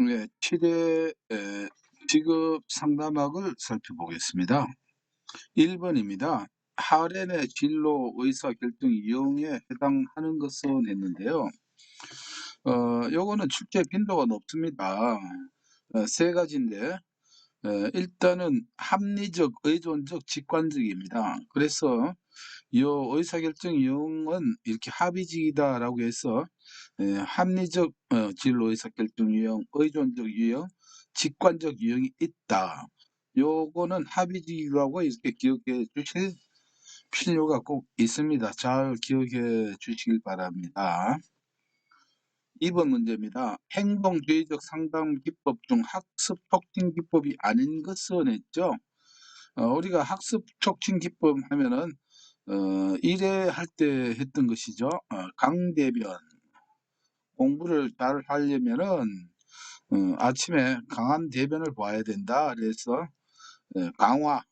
네, 7회 직업 상담학을 살펴보겠습니다. 1번입니다. 하렌의 진로 의사결정 유형에 해당하는 것은 했는데요. 요거는 출제 빈도가 높습니다. 세 가지인데, 일단은 합리적, 의존적, 직관적입니다. 그래서 이 의사결정 유형은 이렇게 합의직이다라고 해서 합리적 진로 의사결정 유형, 의존적 유형, 직관적 유형이 있다. 요거는 합의직이라고 이렇게 기억해 주실 필요가 꼭 있습니다. 잘 기억해 주시길 바랍니다. 2번 문제입니다. 행동주의적 상담 기법 중 학습 촉진 기법이 아닌 것은 했죠. 우리가 학습 촉진 기법 하면은 1회 할 때 했던 것이죠. 강대변. 공부를 잘 하려면은 아침에 강한 대변을 봐야 된다. 그래서 강화,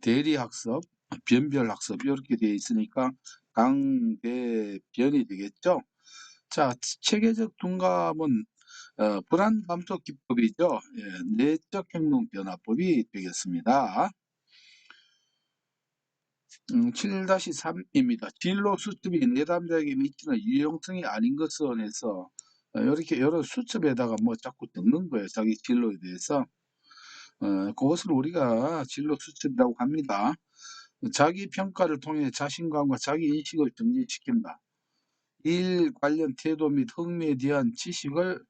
대리학습, 변별학습 이렇게 되어 있으니까 강대변이 되겠죠. 자, 체계적 둔감은 불안 감속 기법이죠. 내적 행동 변화법이 되겠습니다. 7-3입니다. 진로 수습이 내담자에게 미치는 유용성이 아닌 것은 해서 이렇게 여러 수첩에다가 뭐 자꾸 적는 거예요. 자기 진로에 대해서. 그것을 우리가 진로 수첩이라고 합니다. 자기 평가를 통해 자신감과 자기 인식을 증진시킨다. 일 관련 태도 및 흥미에 대한 지식을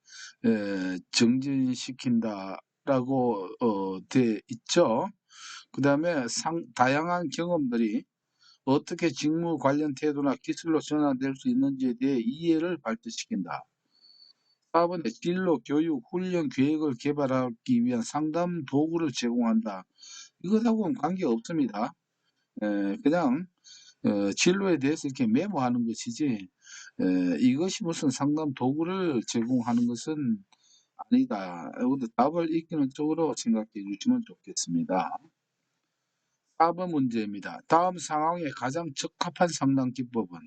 증진시킨다라고 돼 있죠. 그 다음에 다양한 경험들이 어떻게 직무 관련 태도나 기술로 전환될 수 있는지에 대해 이해를 발전시킨다. 4번에 진로, 교육, 훈련 계획을 개발하기 위한 상담 도구를 제공한다. 이것하고는 관계없습니다. 그냥 진로에 대해서 이렇게 메모하는 것이지 이것이 무슨 상담 도구를 제공하는 것은 아니다. 답을 익히는 쪽으로 생각해 주시면 좋겠습니다. 4번 문제입니다. 다음 상황에 가장 적합한 상담 기법은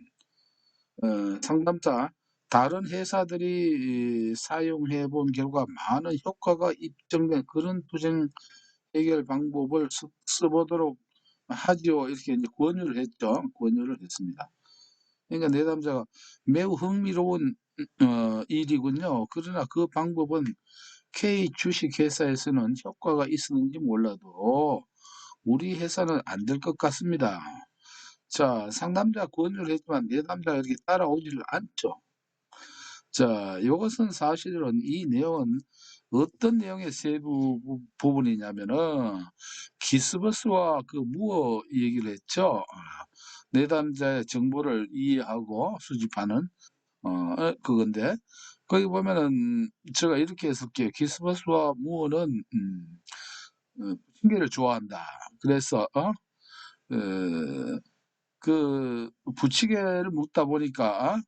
상담자 다른 회사들이 사용해 본 결과 많은 효과가 입증된 그런 투쟁 해결 방법을 써보도록 하지요. 이렇게 이제 권유를 했죠. 권유를 했습니다. 그러니까 내담자가 매우 흥미로운 일이군요. 그러나 그 방법은 K 주식회사에서는 효과가 있었는지 몰라도 우리 회사는 안 될 것 같습니다. 자, 상담자 권유를 했지만 내담자가 이렇게 따라오지를 않죠. 자, 이것은 사실은 이 내용은 어떤 내용의 세부 부분이냐면은 기스버스와 그 무어 얘기를 했죠. 내담자의 정보를 이해하고 수집하는 그건데 거기 보면은 제가 이렇게 했을게요. 기스버스와 무어는 핑계를 좋아한다. 그래서 그 부치개를 묶다 보니까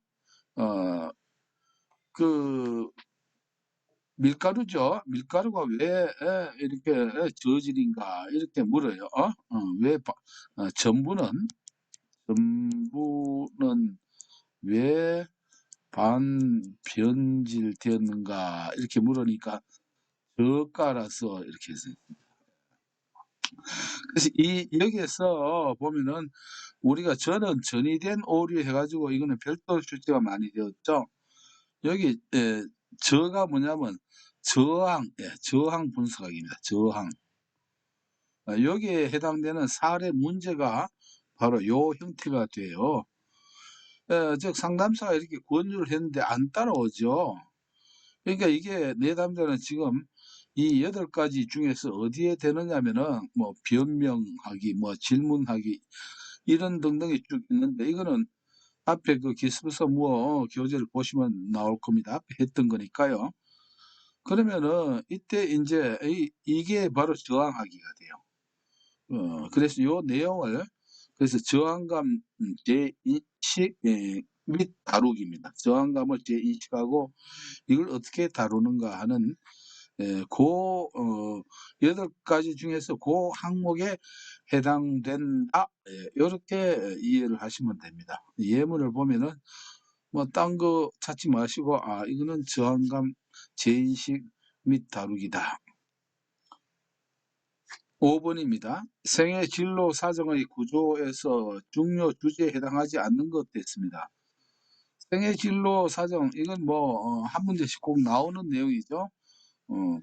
그 밀가루죠. 밀가루가 왜 이렇게 저질인가 이렇게 물어요. 왜 전부는 왜 반변질되었는가 이렇게 물으니까 저가라서 이렇게 했어요. 그래서 여기에서 보면은 우리가 저는 전이된 오류 해가지고 이거는 별도 출제가 많이 되었죠. 여기 저가 뭐냐면 저항 분석학입니다. 저항. 여기에 해당되는 사례 문제가 바로 요 형태가 돼요. 즉 상담사가 이렇게 권유를 했는데 안 따라오죠. 그러니까 이게 내담자는 지금 이 8가지 중에서 어디에 되느냐면은 뭐 변명하기, 뭐 질문하기 이런 등등이 쭉 있는데 이거는 앞에 그 기습서 뭐 교재를 보시면 나올 겁니다. 앞에 했던 거니까요. 그러면은 이때 이제 이게 바로 저항하기가 돼요. 그래서 요 내용을 그래서 저항감 재인식 및 다루기입니다. 저항감을 재인식하고 이걸 어떻게 다루는가 하는 그 8가지 중에서 그 항목에 해당된다. 이렇게 이해를 하시면 됩니다. 예문을 보면은 뭐 딴 거 찾지 마시고 이거는 저항감 재인식 및 다루기다. 5번입니다. 생애 진로 사정의 구조에서 중요 주제에 해당하지 않는 것 됐습니다. 생애 진로 사정 이건 한 문제씩 꼭 나오는 내용이죠.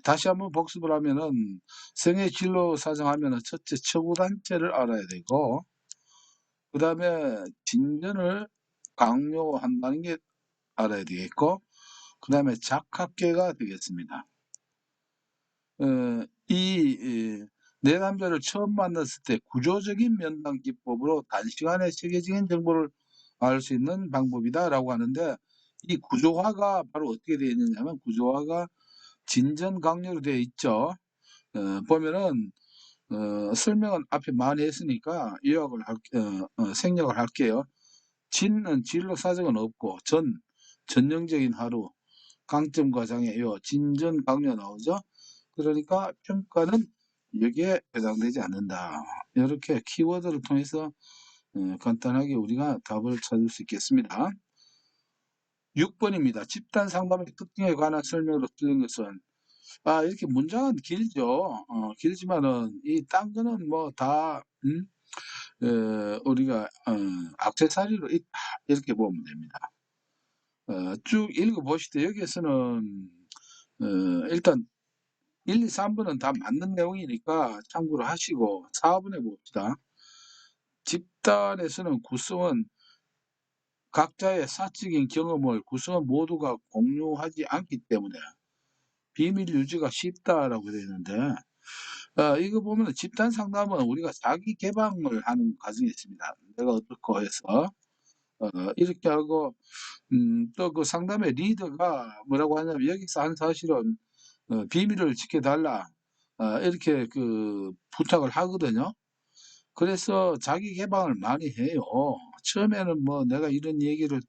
다시 한번 복습을 하면은 생애 진로 사정하면은 첫째 처구 단체를 알아야 되고, 그다음에 진전을 강요한다는 게 알아야 되겠고, 그다음에 작학계가 되겠습니다. 이 내담자를 처음 만났을 때 구조적인 면담 기법으로 단시간에 세계적인 정보를 알 수 있는 방법이다라고 하는데, 이 구조화가 바로 어떻게 되어 있느냐면 구조화가 진전 강요로 되어 있죠. 보면은 설명은 앞에 많이 했으니까 요약을 생략을 할게요. 진은 진로 사정은 없고 전형적인 하루, 강점과 장애, 요 진전 강요 나오죠. 그러니까 평가는 여기에 해당되지 않는다. 이렇게 키워드를 통해서 간단하게 우리가 답을 찾을 수 있겠습니다. 6번입니다. 집단 상담의 특징에 관한 설명으로 틀린 것은, 이렇게 문장은 길죠. 길지만은 이 딴 거는 다 우리가 액세서리로 있다 이렇게 보면 됩니다. 쭉 읽어보실 때 여기에서는 일단 1, 2, 3번은 다 맞는 내용이니까 참고를 하시고 4번에 봅시다. 집단에서는 구성원 각자의 사적인 경험을 구성원 모두가 공유하지 않기 때문에 비밀 유지가 쉽다라고 되어 있는데, 이거 보면 집단 상담은 우리가 자기 개방을 하는 과정이 있습니다. 내가 어떻고 해서 이렇게 하고, 또 그 상담의 리더가 뭐라고 하냐면 여기서 한 사실은 비밀을 지켜달라 이렇게 그 부탁을 하거든요. 그래서 자기 개방을 많이 해요. 처음에는 내가 이런 얘기를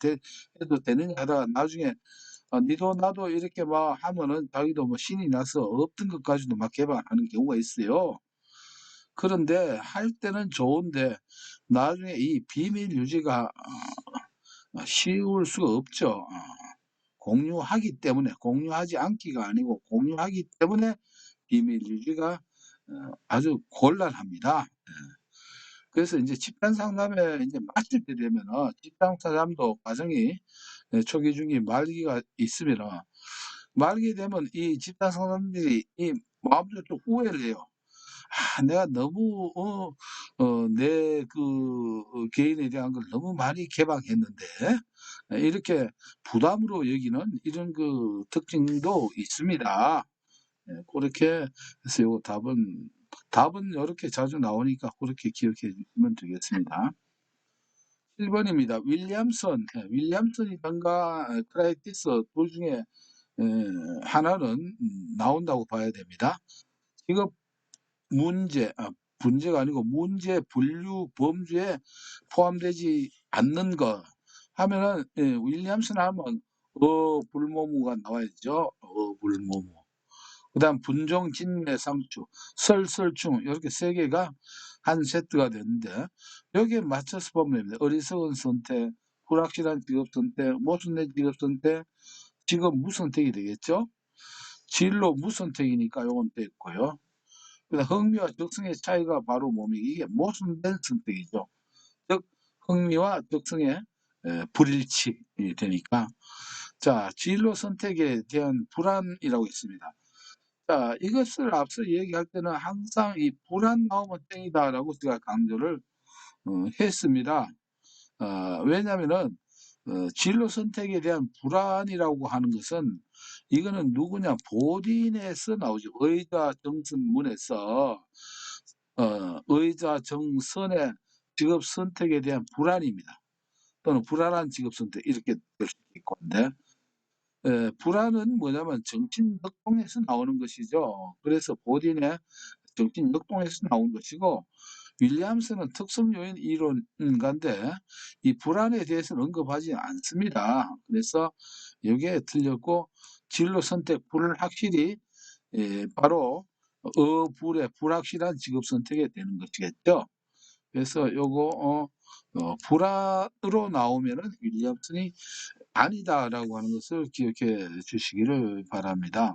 해도 되느냐 하다가 나중에 니도 나도 이렇게 막 하면은 자기도 신이 나서 없던 것까지도 막 개방하는 경우가 있어요. 그런데 할 때는 좋은데 나중에 이 비밀 유지가 쉬울 수가 없죠. 공유하기 때문에, 공유하지 않기가 아니고 공유하기 때문에 비밀 유지가 아주 곤란합니다. 그래서 이제 집단 상담에 이제 마칠 때 되면은 집단 상담도 과정이 초기, 중기, 말기가 있으면은 말기 되면 이 집단 상담들이 이 마음대로 좀 후회를 해요. 내가 너무 내 개인에 대한 걸 너무 많이 개방했는데 이렇게 부담으로 여기는 이런 그 특징도 있습니다. 그렇게 해서 요 답은 이렇게 자주 나오니까 그렇게 기억해 주시면 되겠습니다. 1번입니다. 윌리엄슨이든가 크라이티스 둘 중에 하나는 나온다고 봐야 됩니다. 직업 문제, 문제가 아니고 문제 분류 범주에 포함되지 않는 것 하면은 윌리엄슨 하면 불모무가 나와야죠. 불모무. 그다음 분종, 진매, 상추, 설설충 이렇게 세 개가 한 세트가 되는데 여기에 맞춰서 보면 됩니다. 어리석은 선택, 불확실한 직업 선택, 모순된 직업 선택, 직업 무선택이 되겠죠. 진로 무선택이니까 요건 됐고요. 그다음 흥미와 적성의 차이가 바로 이게 모순된 선택이죠. 즉 흥미와 적성의 불일치 되니까. 자, 진로 선택에 대한 불안이라고 있습니다. 자, 이것을 앞서 얘기할 때는 항상 이 불안 나오면 땡이다라고 제가 강조를 했습니다. 왜냐면은 진로 선택에 대한 불안이라고 하는 것은 이거는 누구냐 본인에서 나오죠. 의자 정선문에서 의자 정선의 직업 선택에 대한 불안입니다. 또는 불안한 직업 선택 이렇게 될 수도 있고 한데, 불안은 뭐냐면 정신 역동에서 나오는 것이죠. 그래서 본인의 정신 역동에서 나온 것이고, 윌리엄스는 특성 요인 이론가인데 이 불안에 대해서는 언급하지 않습니다. 그래서 여기에 틀렸고, 진로 선택 불확실히 바로 불의 불확실한 직업 선택이 되는 것이겠죠. 그래서 요거 불안으로 나오면은 윌리엄슨이 아니다라고 하는 것을 기억해 주시기를 바랍니다.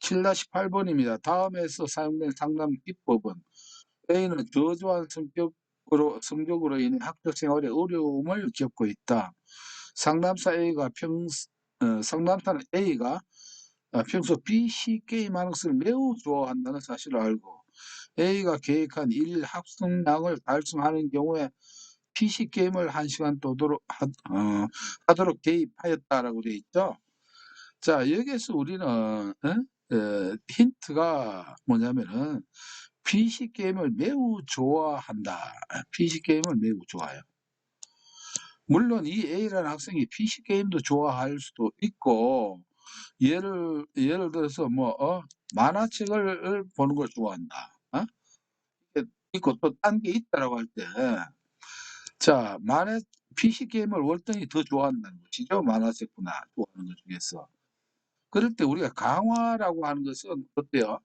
7-8번입니다. 다음에서 사용된 상담 기법은 A는 저조한 성적으로 인해 학교 생활에 어려움을 겪고 있다. 상담사는 A가 평소 PC 게임하는 것을 매우 좋아한다는 사실을 알고 A가 계획한 일 학습량을 달성하는 경우에 PC 게임을 1시간 하도록 개입하였다라고 되어 있죠. 자, 여기에서 우리는 힌트가 뭐냐면은 PC 게임을 매우 좋아한다. PC 게임을 매우 좋아해요. 물론 이 A라는 학생이 PC 게임도 좋아할 수도 있고 예를 들어서 만화책을 보는 걸 좋아한다. 있고 또 딴 게 있다라고 할 때, 자, PC 게임을 월등히 더 좋아한다는 것이죠. 만화책보다 좋아하는 것 중에서. 그럴 때 우리가 강화라고 하는 것은 어때요?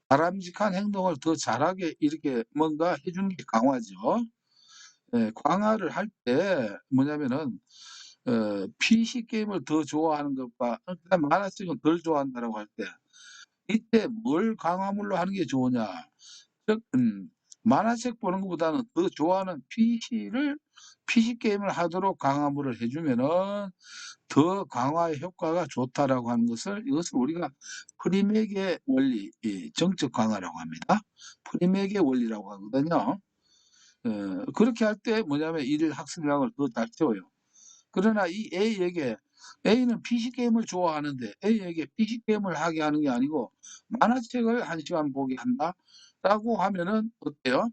바람직한 행동을 더 잘하게 이렇게 뭔가 해주는 게 강화죠. 강화를 할 때 뭐냐면은 PC 게임을 더 좋아하는 것과 그다음 만화책은 덜 좋아한다라고 할 때 이때 뭘 강화물로 하는 게 좋으냐? 즉, 만화책 보는 것보다는 더 좋아하는 PC 게임을 하도록 강화물을 해주면은 더 강화의 효과가 좋다라고 하는 이것을 우리가 프리맥의 원리, 정적 강화라고 합니다. 프리맥의 원리라고 하거든요. 그렇게 할 때 뭐냐면 일 학습량을 더 잘 채워요. 그러나 이 A는 PC 게임을 좋아하는데 A에게 PC 게임을 하게 하는 게 아니고 만화책을 1시간 보게 한다라고 하면은 어때요?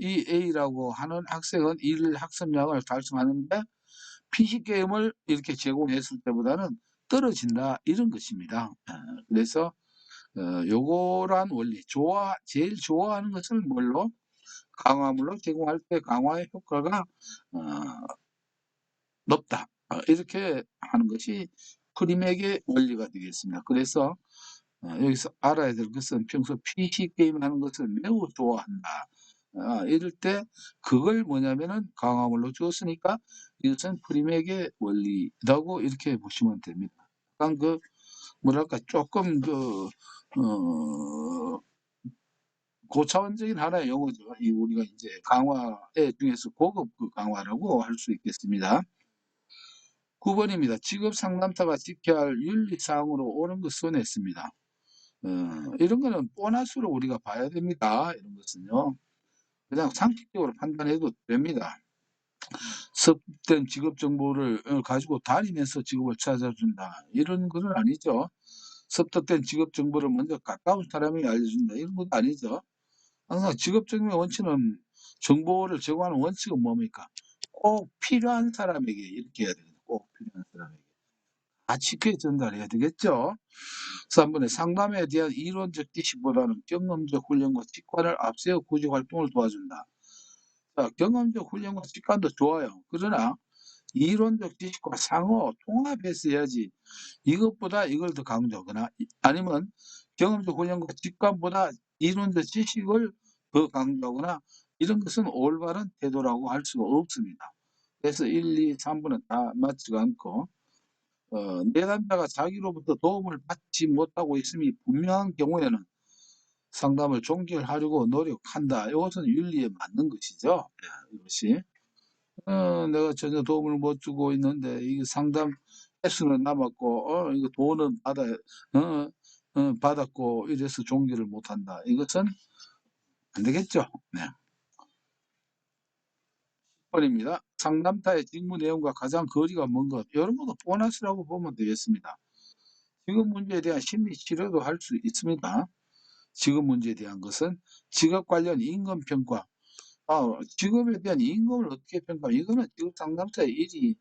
이 A라고 하는 학생은 일 학습량을 달성하는데 PC 게임을 이렇게 제공했을 때보다는 떨어진다 이런 것입니다. 그래서 요거란 원리, 제일 좋아하는 것을 뭘로? 강화물로 제공할 때 강화의 효과가 어, 높다. 이렇게 하는 것이 프리맥의 원리가 되겠습니다. 그래서 여기서 알아야 될 것은 평소 PC 게임 하는 것을 매우 좋아한다. 이럴 때 그걸 뭐냐면은 강화물로 주었으니까 이것은 프리맥의 원리라고 이렇게 보시면 됩니다. 약간 뭐랄까 조금 고차원적인 하나의 용어죠. 이 우리가 이제 강화의 중에서 고급 강화라고 할 수 있겠습니다. 9번입니다. 직업 상담사가 지켜야 할 윤리사항으로 옳은 것을 냈습니다. 이런 거는 보너스로 우리가 봐야 됩니다. 이런 것은요. 그냥 상식적으로 판단해도 됩니다. 섭된 직업 정보를 가지고 다니면서 직업을 찾아준다. 이런 건 아니죠. 섭득된 직업 정보를 먼저 가까운 사람이 알려준다. 이런 것도 아니죠. 항상 직업적인 원칙은 정보를 제공하는 원칙은 뭡니까? 꼭 필요한 사람에게 이렇게 해야 됩니다. 꼭 필요한 사람에게. 쉽게 전달해야 되겠죠. 3번에 상담에 대한 이론적 지식보다는 경험적 훈련과 직관을 앞세워 구직 활동을 도와준다. 자, 경험적 훈련과 직관도 좋아요. 그러나 이론적 지식과 상호 통합해서 해야지 이것보다 이걸 더 강조하거나 아니면 경험적 훈련과 직관보다 이론적 지식을 더 강조하거나 이런 것은 올바른 태도라고 할 수가 없습니다. 그래서 1, 2, 3번은 다 맞지가 않고 내담자가 자기로부터 도움을 받지 못하고 있음이 분명한 경우에는 상담을 종결하려고 노력한다. 이것은 윤리에 맞는 것이죠. 이것이 내가 전혀 도움을 못 주고 있는데 이 상담 횟수는 남았고 이거 돈은 받았고 이래서 종결을 못한다. 이것은 안 되겠죠. 네. 10번입니다. 상담사의 직무 내용과 가장 거리가 먼 것. 이런 것도 보너스라고 보면 되겠습니다. 직업 문제에 대한 심리 치료도 할 수 있습니다. 직업 문제에 대한 것은 직업 관련 임금 평가. 직업에 대한 임금을 어떻게 평가? 이거는 직업 상담사의 일이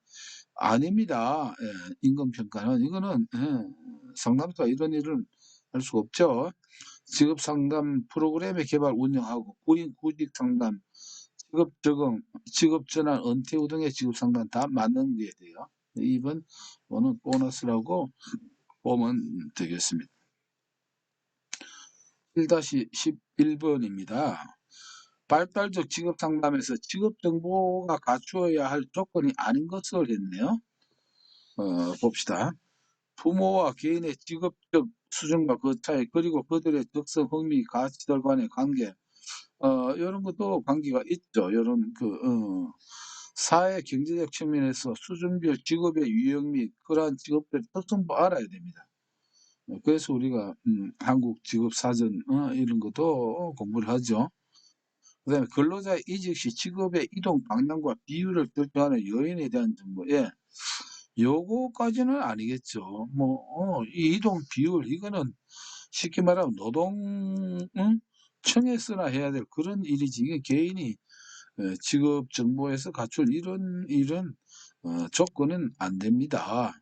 아닙니다. 임금 평가는 이거는 상담사가 이런 일을 할 수가 없죠. 직업 상담 프로그램의 개발 운영하고 구인 구직 상담, 직업 적응, 직업 전환, 은퇴 후 등의 직업 상담 다 맞는 게 돼요. 2번 는 보너스라고 보면 되겠습니다. 1-11번입니다. 발달적 직업 상담에서 직업 정보가 갖추어야 할 조건이 아닌 것을 했네요. 봅시다. 부모와 개인의 직업적 수준과 그 차이, 그리고 그들의 적성, 흥미, 가치들 간의 관계, 요런 것도 관계가 있죠. 요런 사회 경제적 측면에서 수준별 직업의 유형 및 그러한 직업들의 특성도 알아야 됩니다. 그래서 우리가 한국 직업 사전 이런 것도 공부를 하죠. 그다음에 근로자 이직 시 직업의 이동 방향과 비율을 결정하는 요인에 대한 정보. 예. 요거까지는 아니겠죠. 이 이동 비율 이거는 쉽게 말하면 청에서나 해야 될 그런 일이지. 이게 개인이 직업 정보에서 갖출 이런 조건은 안 됩니다.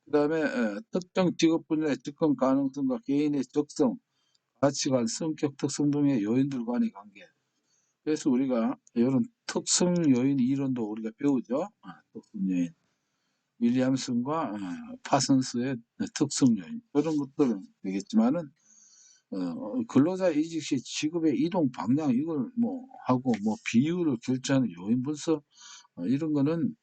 그다음에 특정 직업 분야의 접근 가능성과 개인의 적성, 가치관, 성격 특성 등의 요인들 간의 관계. 그래서 우리가 이런 특성 요인 이론도 우리가 배우죠. 특성 요인. 윌리엄슨과 파슨스의 특성 요인 그런 것들은 되겠지만은 근로자 이직 시 직업의 이동 방향 이걸 하고 비율을 결정하는 요인 분석 이런 거는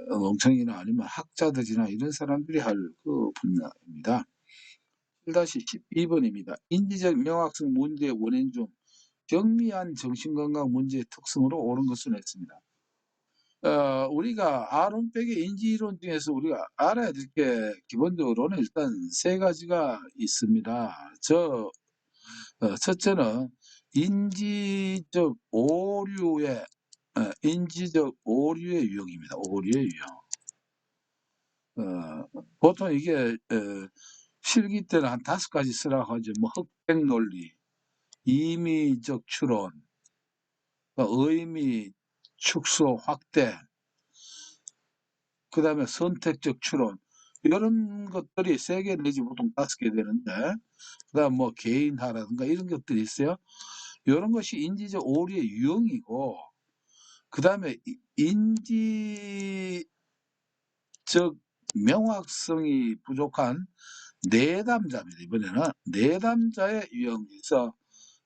멍청이나 아니면 학자들이나 이런 사람들이 할 그 분야입니다. 1-12번입니다. 인지적 명확성 문제의 원인 중 경미한 정신건강 문제의 특성으로 옳은 것을 냈습니다. 우리가 아론백의 인지이론 중에서 우리가 알아야 될 게 기본적으로는 일단 세 가지가 있습니다. 첫째는 인지적 오류의 유형입니다. 오류의 유형. 보통 이게 실기 때는 한 5가지 쓰라고 하죠. 흑백 논리, 임의적 추론, 의미, 축소, 확대, 그 다음에 선택적 추론. 이런 것들이 3개 내지 보통 5개 되는데, 그 다음 개인화라든가 이런 것들이 있어요. 이런 것이 인지적 오류의 유형이고, 그 다음에 인지적 명확성이 부족한 내담자입니다. 이번에는 내담자의 유형에서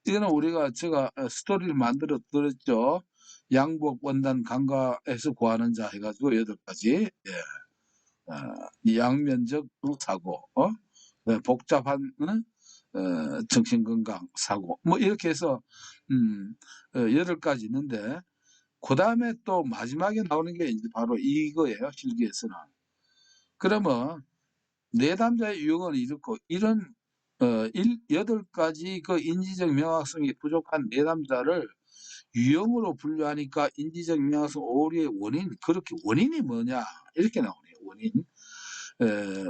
이거는 제가 스토리를 만들어 드렸죠. 양복 원단 간과해서 구하는 자 해가지고 8가지. 양면적 사고, 복잡한 정신건강 사고, 이렇게 해서 8가지 있는데 그 다음에 또 마지막에 나오는 게 이제 바로 이거예요. 실기에서는. 그러면 내담자의 유형은 이렇고 이런 8가지 그 인지적 명확성이 부족한 내담자를 유형으로 분류하니까 인지적 명확성 오류의 원인, 그렇게 원인이 뭐냐 이렇게 나오네요.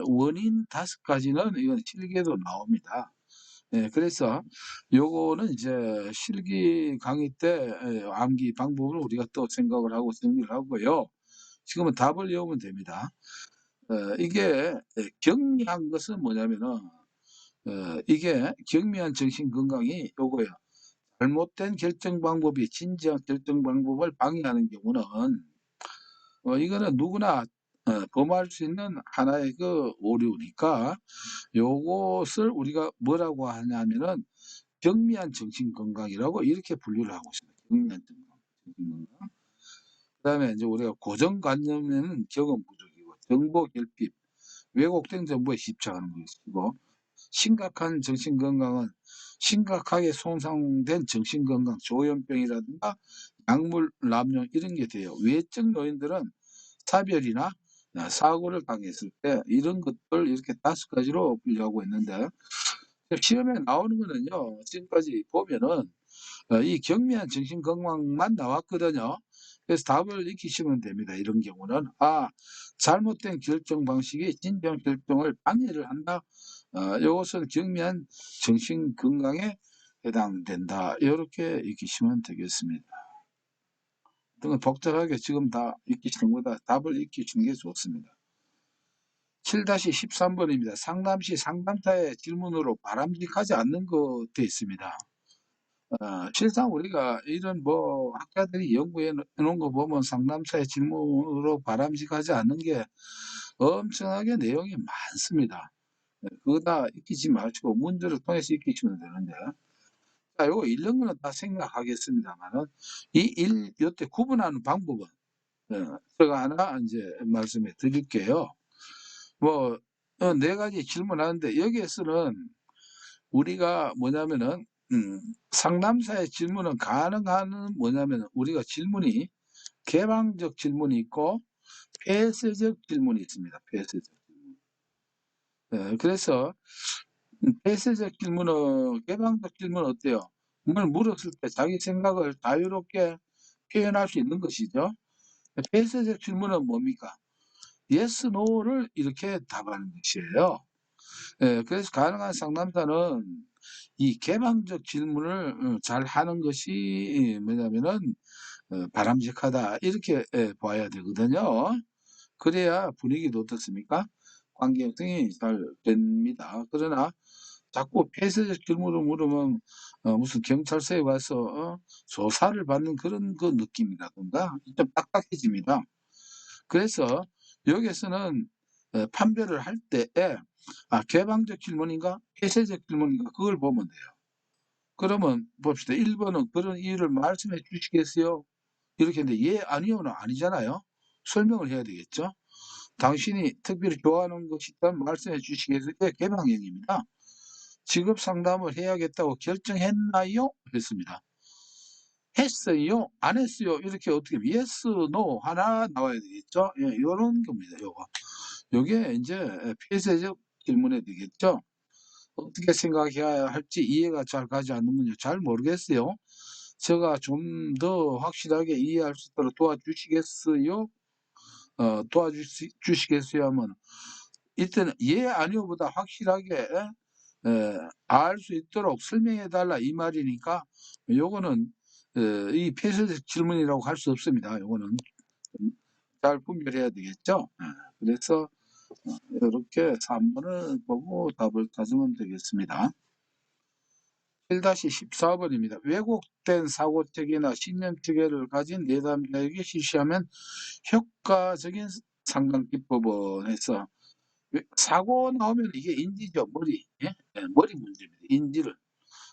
원인 5가지는 이건 실기에도 나옵니다. 그래서 요거는 이제 실기 강의 때 암기 방법을 우리가 또 생각을 하고 정리를 하고요. 지금은 답을 외우면 됩니다. 이게 경미한 것은 뭐냐면은 이게 경미한 정신 건강이 요거예요. 잘못된 결정 방법이 진지한 결정 방법을 방해하는 경우는 이거는 누구나 범할 수 있는 하나의 그 오류니까 요것을 우리가 뭐라고 하냐면은 경미한 정신건강이라고 이렇게 분류를 하고 있습니다. 경미한 정신건강. 그다음에 이제 우리가 고정관념에는 경험 부족이고 정보 결핍, 왜곡된 정보에 집착하는 것이고 심각한 정신건강은 심각하게 손상된 정신건강, 조현병이라든가 약물 남용 이런 게 돼요. 외적 요인들은 차별이나 사고를 당했을 때 이런 것들 이렇게 5가지로 분류하고 있는데 시험에 나오는 거는요. 지금까지 보면은 이 경미한 정신건강만 나왔거든요. 그래서 답을 익히시면 됩니다. 이런 경우는 잘못된 결정 방식이 진정 결정을 방해를 한다. 이것은 경미한 정신건강에 해당된다. 이렇게 익히시면 되겠습니다. 등은 복잡하게 지금 다 익히시는 것보다 답을 익히시는 게 좋습니다. 7-13번입니다. 상담 시 상담자의 질문으로 바람직하지 않는 것 되어 있습니다. 실상 우리가 이런 학자들이 연구해 놓은 거 보면 상담자의 질문으로 바람직하지 않는 게 엄청나게 내용이 많습니다. 그거 다 익히지 마시고 문제를 통해서 익히시면 되는데 자, 요거 읽는 거는 다 생각하겠습니다만은 요때 구분하는 방법은 제가 하나 이제 말씀해 드릴게요. 뭐 네 가지 질문하는데 여기에서는 우리가 뭐냐면은 상담사의 질문은 가능한 뭐냐면은 우리가 질문이 개방적 질문이 있고 폐쇄적 질문이 있습니다. 폐쇄적 질문. 그래서 폐쇄적 질문은 개방적 질문은 어때요? 뭘 물었을 때 자기 생각을 자유롭게 표현할 수 있는 것이죠. 폐쇄적 질문은 뭡니까? yes, no를 이렇게 답하는 것이에요. 그래서 가능한 상담사는 이 개방적 질문을 잘 하는 것이 뭐냐면은 바람직하다 이렇게 봐야 되거든요. 그래야 분위기도 어떻습니까? 관계 형성이 잘 됩니다. 그러나 자꾸 폐쇄적 질문을 물으면 무슨 경찰서에 와서 조사를 받는 그런 그 느낌이라든가 좀 딱딱해집니다. 그래서 여기에서는 판별을 할 때에 개방적 질문인가 폐쇄적 질문인가 그걸 보면 돼요. 그러면 봅시다. 1번은 그런 이유를 말씀해 주시겠어요? 이렇게 했는데 예, 아니요는 아니잖아요. 설명을 해야 되겠죠. 당신이 특별히 좋아하는 것이 있다면 말씀해 주시겠어요? 예, 개방형입니다. 직업 상담을 해야겠다고 결정했나요? 했습니다. 했어요? 안 했어요? 이렇게 어떻게 yes, no 하나 나와야 되겠죠. 예, 요런 겁니다. 요거. 요게 이제 폐쇄적 질문에 되겠죠. 어떻게 생각해야 할지 이해가 잘 가지 않는군요. 잘 모르겠어요. 제가 좀 더 확실하게 이해할 수 있도록 도와주시겠어요? 도와주시겠어요? 하면 이때는 예, 아니요보다 확실하게 알 수 있도록 설명해 달라 이 말이니까 요거는 이 폐쇄적 질문이라고 할 수 없습니다. 요거는 잘 분별해야 되겠죠. 그래서 이렇게 3번을 보고 답을 찾으면 되겠습니다. 1-14번입니다. 왜곡된 사고체계나 신념체계를 가진 내담자에게 실시하면 효과적인 상담 기법은 해서 사고 나오면 이게 인지죠. 머리. 예? 머리 문제입니다. 인지를.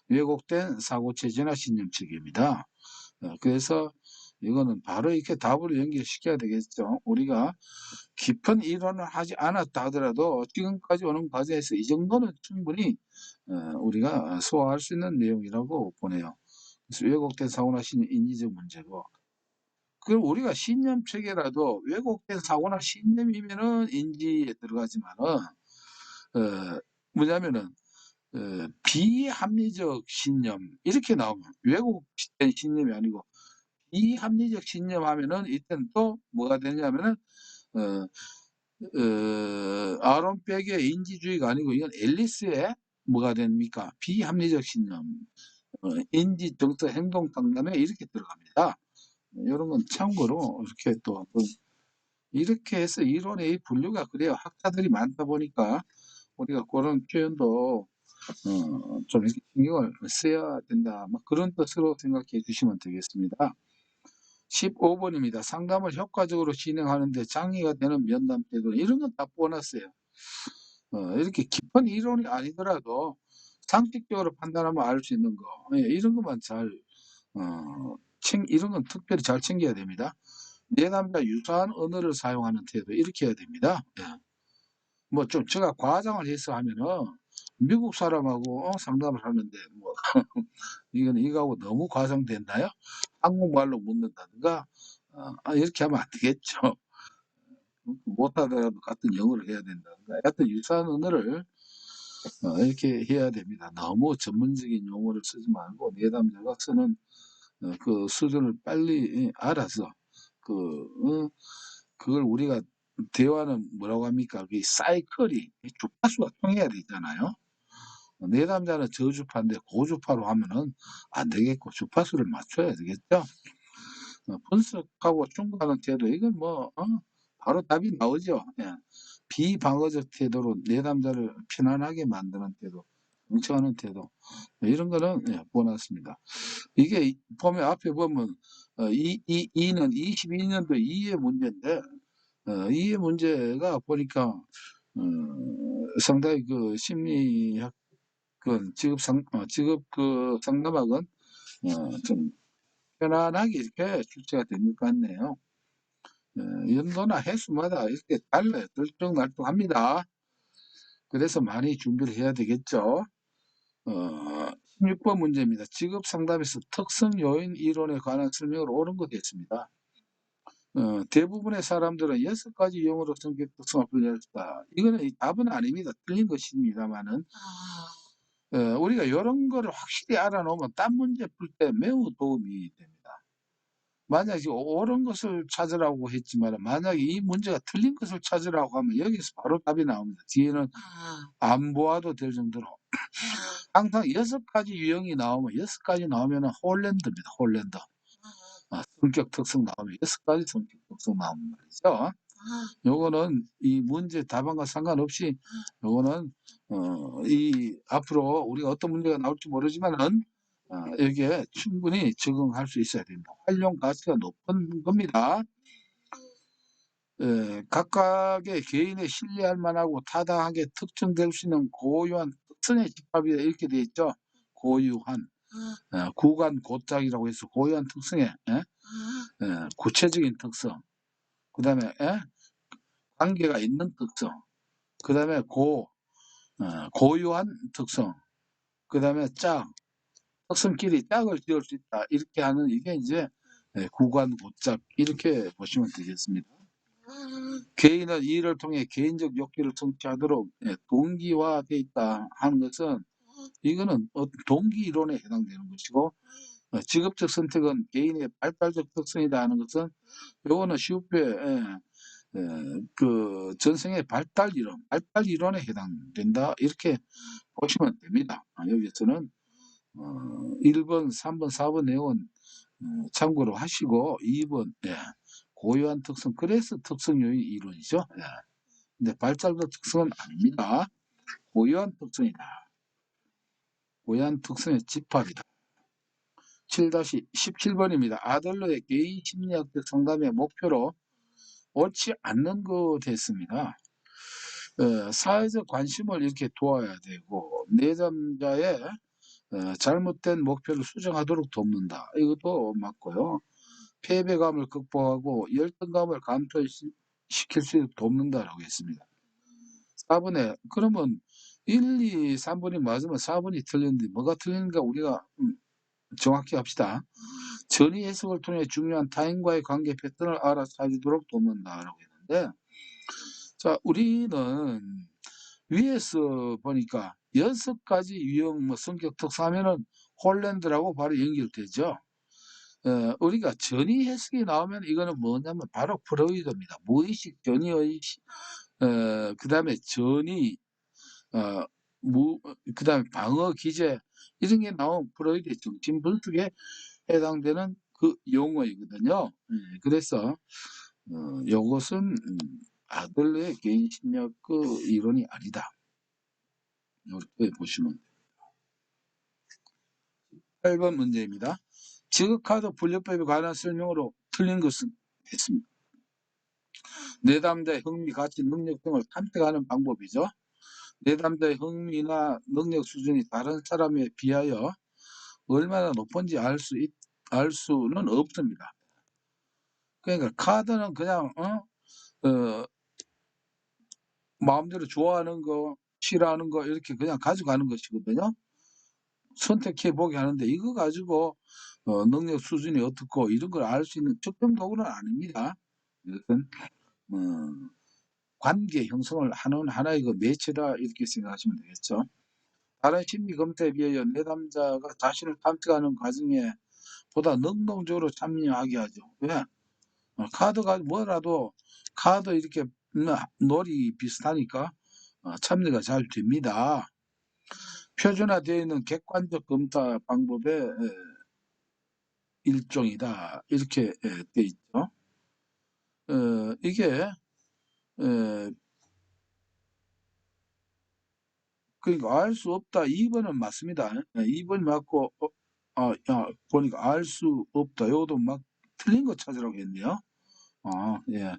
왜곡된 사고체제나 신념체계입니다. 그래서 이거는 바로 이렇게 답으로 연결시켜야 되겠죠. 우리가 깊은 이론을 하지 않았다 하더라도 지금까지 오는 과정에서 이 정도는 충분히 우리가 소화할 수 있는 내용이라고 보네요. 그래서 왜곡된 사고나 인지적 문제고 그럼 우리가 신념 체계라도 왜곡된 사고나 신념이면은 인지에 들어가지만은 뭐냐면은 비합리적 신념 이렇게 나오면 왜곡된 신념이 아니고 비합리적 신념 하면은 이때는 또 뭐가 되냐면은 어 아론 백의 인지주의가 아니고 이건 앨리스의 뭐가 됩니까? 비합리적 신념. 인지 정서 행동 상담에 이렇게 들어갑니다. 요런 건 참고로 이렇게 또 한번 이렇게 해서 이론의 분류가 그래요. 학자들이 많다 보니까 우리가 그런 표현도 좀 이렇게 신경을 써야 된다. 뭐 그런 뜻으로 생각해 주시면 되겠습니다. 15번입니다. 상담을 효과적으로 진행하는데 장애가 되는 면담 태도 이런 건 다 보았어요. 이렇게 깊은 이론이 아니더라도 상식적으로 판단하면 알 수 있는 거 이런 것만 잘 이런 건 특별히 잘 챙겨야 됩니다. 내담자 유사한 언어를 사용하는 태도 이렇게 해야 됩니다. 예. 뭐 좀 제가 과장을 해서 하면은 미국 사람하고 상담을 하는데 뭐 이건 이거하고 너무 과장됐나요? 한국말로 묻는다든가 이렇게 하면 안 되겠죠. 못하더라도 같은 영어를 해야 된다든가 하여튼 유사한 언어를 이렇게 해야 됩니다. 너무 전문적인 용어를 쓰지 말고 내담자가 쓰는 그 수준을 빨리 알아서 그걸 우리가 대화는 뭐라고 합니까? 그 사이클이 주파수가 통해야 되잖아요. 내담자는 저주파인데 고주파로 하면은 안 되겠고 주파수를 맞춰야 되겠죠. 분석하고 충고하는 태도 이건 뭐 바로 답이 나오죠. 예. 비방어적 태도로 내담자를 편안하게 만드는 태도, 응처하는 태도 이런 거는 보놨습니다. 이게 보면 앞에 보면 이는 22년도 이해 문제인데 이해 문제가 보니까 상당히 그 심리학 직업 그 상담학은 좀 편안하게 이렇게 출제가 된 것 같네요. 연도나 해수마다 이렇게 달라요. 들쭉날쭉합니다. 그래서 많이 준비를 해야 되겠죠. 16번 문제입니다. 직업 상담에서 특성 요인 이론에 관한 설명을 옳은 거 됐습니다. 대부분의 사람들은 6가지 유형으로 성격 특성을 분류했다. 이거는 답은 아닙니다. 틀린 것입니다만은 우리가 이런 거를 확실히 알아놓으면 딴 문제 풀 때 매우 도움이 됩니다. 만약에 옳은 것을 찾으라고 했지만 만약에 이 문제가 틀린 것을 찾으라고 하면 여기서 바로 답이 나옵니다. 뒤에는 안 보아도 될 정도로. 항상 6가지 유형이 나오면 6가지 나오면 홀랜드입니다. 홀랜드. 성격 특성 나오면 6가지 성격 특성 나오는 말이죠. 요거는 이 문제 답안과 상관없이 요거는 이 앞으로 우리가 어떤 문제가 나올지 모르지만은 여기에 충분히 적응할 수 있어야 됩니다. 활용 가치가 높은 겁니다. 각각의 개인의 신뢰할 만하고 타당하게 특정될 수 있는 고유한 특성의 집합이다 이렇게 되어 있죠. 고유한 구간 고짝이라고 해서 고유한 특성의 구체적인 특성, 그 다음에 관계가 있는 특성, 그 다음에 고유한 특성, 그 다음에 특성끼리 짝을 지을 수 있다 이렇게 하는 이게 이제 구간 고짝 이렇게 보시면 되겠습니다. 개인은 이를 통해 개인적 욕구를 성취하도록 동기화되어 있다 하는 것은 이거는 동기 이론에 해당되는 것이고 직업적 선택은 개인의 발달적 특성이다 하는 것은 요거는 쉽게 그 전생의 발달 이론에 해당된다 이렇게 보시면 됩니다. 여기서는 1번, 3번, 4번 내용은 참고로 하시고 2번 고유한 특성 그래서 특성 요인 이론이죠. 근데 발달적 특성은 아닙니다. 고유한 특성이다. 고유한 특성의 집합이다. 7-17번입니다. 아들러의 개인 심리학적 상담의 목표로 옳지 않는 것 됐습니다. 사회적 관심을 이렇게 도와야 되고 내담자의 잘못된 목표를 수정하도록 돕는다. 이것도 맞고요. 패배감을 극복하고 열등감을 감소시킬 수 있도록 돕는다라고 했습니다. 4번에 그러면 1, 2, 3번이 맞으면 4번이 틀렸는데 뭐가 틀린가 우리가 정확히 합시다. 전위 해석을 통해 중요한 타인과의 관계 패턴을 알아차리도록 돕는다라고 했는데 자 우리는 위에서 보니까 6가지 유형 성격 특성하면은 홀랜드라고 바로 연결되죠. 우리가 전위 해석이 나오면 이거는 뭐냐면 바로 프로이드입니다. 무의식 전위의식 그 다음에 전위 그 다음에 방어 기제 이런 게 나온 프로이드의 정신분석에 해당되는 그 용어이거든요. 그래서 이것은 아들러의 개인 심리학 그 이론이 아니다. 이렇게 보시면 됩니다. 8번 문제입니다. 지극카드 분류법에 관한 설명으로 틀린 것은 됐습니다. 내담자의 흥미, 가치, 능력 등을 탐색하는 방법이죠. 내담자의 흥미나 능력 수준이 다른 사람에 비하여 얼마나 높은지 알 수는 없습니다. 그러니까 카드는 그냥 마음대로 좋아하는 거, 싫어하는 거 이렇게 그냥 가져가는 것이거든요. 선택해 보게 하는데 이거 가지고 능력 수준이 어떻고 이런 걸 알 수 있는 측정 도구는 아닙니다. 이것은 관계 형성을 하는 하나의 그 매체다 이렇게 생각하시면 되겠죠. 다른 심리 검사에 비하여 내담자가 자신을 탐색하는 과정에 보다 능동적으로 참여하게 하죠. 왜? 카드가 뭐라도 카드 이렇게 놀이 비슷하니까 참여가 잘 됩니다. 표준화되어 있는 객관적 검사 방법의 일종이다. 이렇게 되어 있죠. 이게 그러니까 알 수 없다. 2번은 맞습니다. 2번이 맞고 보니까 알 수 없다. 이것도 막 틀린 거 찾으라고 했네요. 예.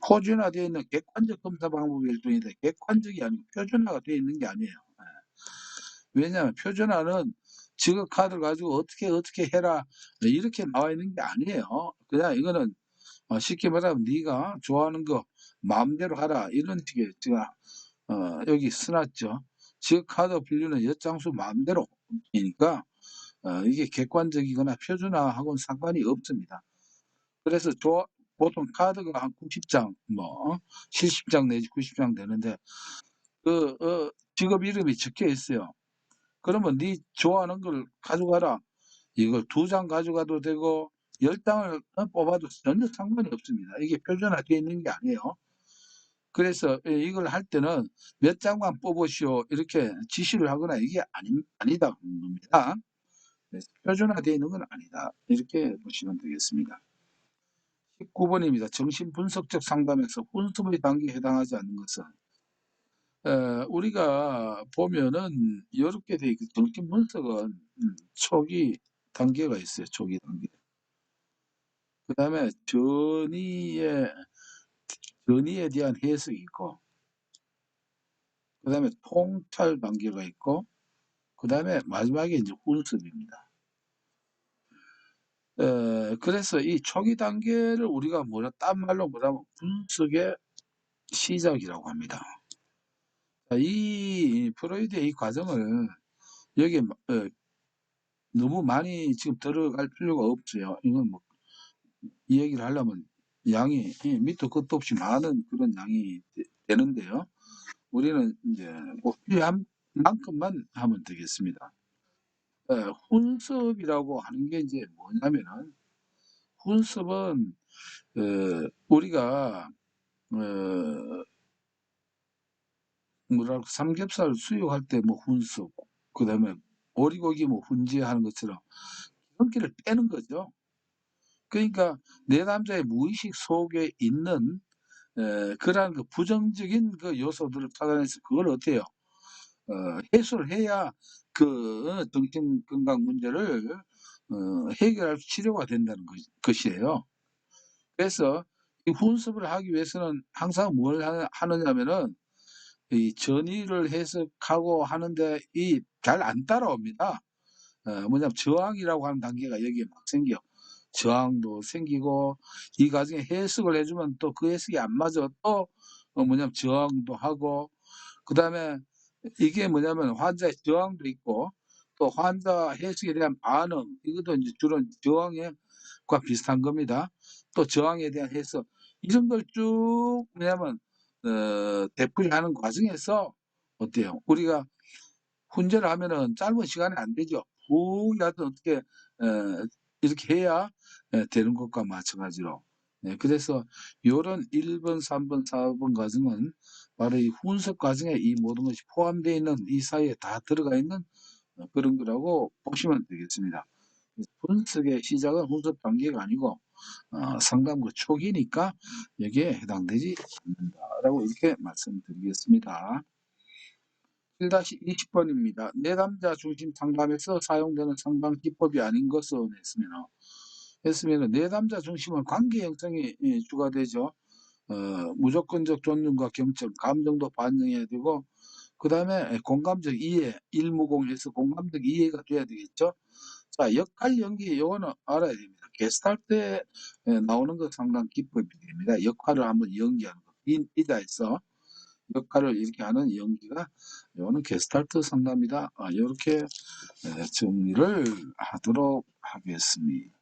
표준화되어 있는 객관적 검사 방법의 일종이다. 객관적이 아니고 표준화가 되어 있는 게 아니에요. 왜냐하면 표준화는 지금 카드를 가지고 어떻게 해라 이렇게 나와 있는 게 아니에요. 그냥 이거는 쉽게 말하면 네가 좋아하는 거 마음대로 하라 이런 식의 제가 여기 써놨죠. 지역 카드 분류는 엿장수 마음대로 이니까 이게 객관적이거나 표준화하고는 상관이 없습니다. 그래서 보통 카드가 한 90장, 뭐 70장 내지 90장 되는데 직업 이름이 적혀 있어요. 그러면 네 좋아하는 걸 가져가라. 이걸 2장 가져가도 되고 10장을 뽑아도 전혀 상관이 없습니다. 이게 표준화되어 있는 게 아니에요. 그래서 이걸 할 때는 몇 장만 뽑으시오 이렇게 지시를 하거나 이게 아니다 그런 겁니다. 그래서 표준화되어 있는 건 아니다. 이렇게 보시면 되겠습니다. 19번입니다. 정신분석적 상담에서 훈수의 단계에 해당하지 않는 것은 우리가 보면은 이렇게 돼 있고 정신분석은 초기 단계가 있어요. 초기 단계. 그 다음에 전이에 대한 해석이 있고 그 다음에 통찰 단계가 있고 그 다음에 마지막에 이제 훈습입니다. 그래서 이 초기 단계를 우리가 딴 말로 뭐라면 분석의 시작이라고 합니다. 이 프로이드의 이 과정을 여기에 너무 많이 지금 들어갈 필요가 없어요. 이건 뭐 이 얘기를 하려면 양이 밑도 끝도 없이 많은 그런 양이 되는데요. 우리는 이제 꼭 필요한 만큼만 하면 되겠습니다. 훈습이라고 하는 게 이제 뭐냐면은 훈습은 우리가 뭐랄까 삼겹살 수육할 때 뭐 훈습, 그다음에 오리고기 뭐 훈제하는 것처럼 기름기를 빼는 거죠. 그러니까 내 남자의 무의식 속에 있는 그러한 그 부정적인 그 요소들을 찾아내서 그걸 어떻게 해요? 해소를 해야 그 정신 건강 문제를 해결할 치료가 된다는 것이에요. 그래서 이 훈습을 하기 위해서는 항상 뭘 하느냐면은 이 전의를 해석하고 하는데 이 잘 안 따라옵니다. 뭐냐면 저항이라고 하는 단계가 여기에 막 생겨. 저항도 생기고 이 과정에 해석을 해주면 또 그 해석이 안 맞아 또 뭐냐면 저항도 하고 그다음에 이게 뭐냐면 환자의 저항도 있고 또 환자 해석에 대한 반응 이것도 이제 주로 저항과 비슷한 겁니다. 또 저항에 대한 해석 이런 걸 쭉 뭐냐면 되풀이하는 과정에서 어때요? 우리가 훈제를 하면은 짧은 시간에 안 되죠. 푹 야도 어떻게 이렇게 해야 되는 것과 마찬가지로. 네, 그래서 요런 1번, 3번, 4번 과정은 바로 이 훈습 과정에 이 모든 것이 포함되어 있는 이 사이에 다 들어가 있는 그런 거라고 보시면 되겠습니다. 훈습의 시작은 훈습 단계가 아니고 상담 그 초기니까 여기에 해당되지 않는다라고 이렇게 말씀드리겠습니다. 1-20번입니다. 내담자 중심 상담에서 사용되는 상담 기법이 아닌 것은 했으면 내담자 중심은 관계 형성이 주가 되죠. 무조건적 존중과 경청, 감정도 반영해야 되고 그 다음에 공감적 이해, 일무공해서 공감적 이해가 돼야 되겠죠. 자, 역할 연기 요거는 알아야 됩니다. 게스탈트에 나오는 것 상당 기법이 됩니다. 역할을 한번 연기하는 거. 이다에서 역할을 이렇게 하는 연기가 요거는 게스탈트 상담이다. 이렇게 정리를 하도록 하겠습니다.